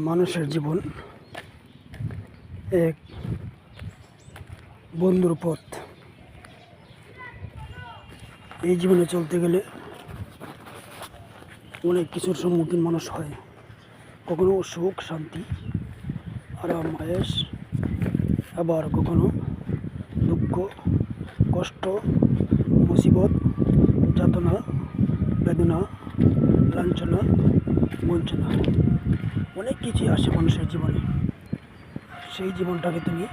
মানুষের জীবন এক বন্ধুর পথ। এই জীবনে চলতে গেলে অনেক কিছুর সম্মুখীন মানুষ হয়। কখনো সুখ শান্তি আরাম আয়েশ, আবার কখনো দুঃখ কষ্ট মুসিবত যাতনা বেদনা লাঞ্ছনা বঞ্চনা, অনেক কিছুই আসে মানুষের জীবনে। সেই জীবনটাকে তুমি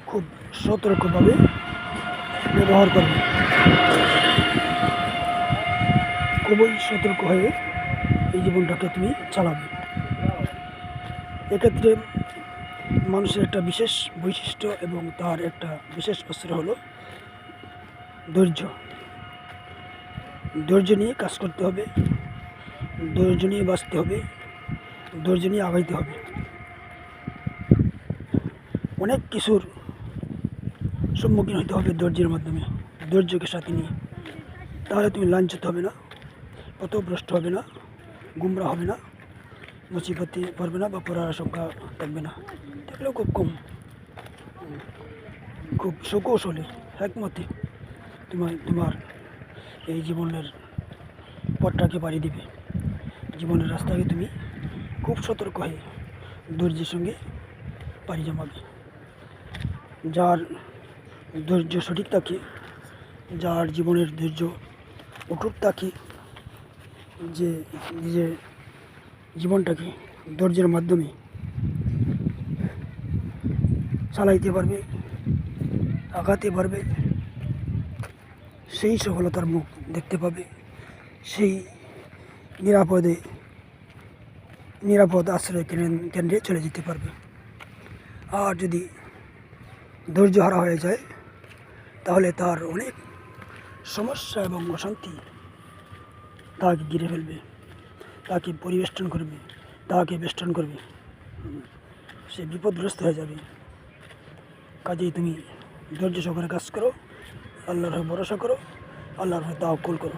খুব সতর্কভাবে ব্যবহার করবে, খুবই সতর্ক হয়ে এই জীবনটাকে তুমি চালাবে। এক্ষেত্রে মানুষের একটা বিশেষ বৈশিষ্ট্য এবং তার একটা বিশেষ অস্ত্র হলো ধৈর্য। ধৈর্য নিয়ে কাজ করতে হবে, ধৈর্য নিয়ে বাঁচতে হবে, ধৈর্য নিয়ে আগাইতে হবে। অনেক কিছুর সম্মুখীন হতে হবে ধৈর্যের মাধ্যমে, ধৈর্যকে সাথে নিয়ে। তাহলে তুমি লাঞ্ছিত হবে না, পথভ্রষ্ট হবে না, গুমরা হবে না, মুসিবতে পড়বে না বা পড়ার আশঙ্কা থাকবে না, থাকলেও খুব কম। খুব সুকৌশলে একমতে তোমার এই জীবনের পথটাকে পাড়ি দিবে। জীবনের রাস্তাকে তুমি খুব সতর্ক হয়ে ধৈর্যের সঙ্গে পাড়ি জমাবে। যার ধৈর্য সঠিক থাকে, যার জীবনের ধৈর্য অটুট থাকে, যে নিজের জীবনটাকে ধৈর্যের মাধ্যমে চালাইতে পারবে, আগাতে পারবে, সেই সফলতার মুখ দেখতে পাবে, সেই নিরাপদ আশ্রয় কেন্দ্রে চলে যেতে পারবে। আর যদি ধৈর্য হারা হয়ে যায়, তাহলে তার অনেক সমস্যা এবং অশান্তি তাকে ঘিরে ফেলবে, তাকে পরিবেষ্টন করবে, তাকে বেষ্টন করবে, সে বিপদগ্রস্ত হয়ে যাবে। কাজেই তুমি ধৈর্য সহকারে কাজ করো, আল্লাহর ভরসা করো, আল্লাহর তাওয়াক্কুল করো।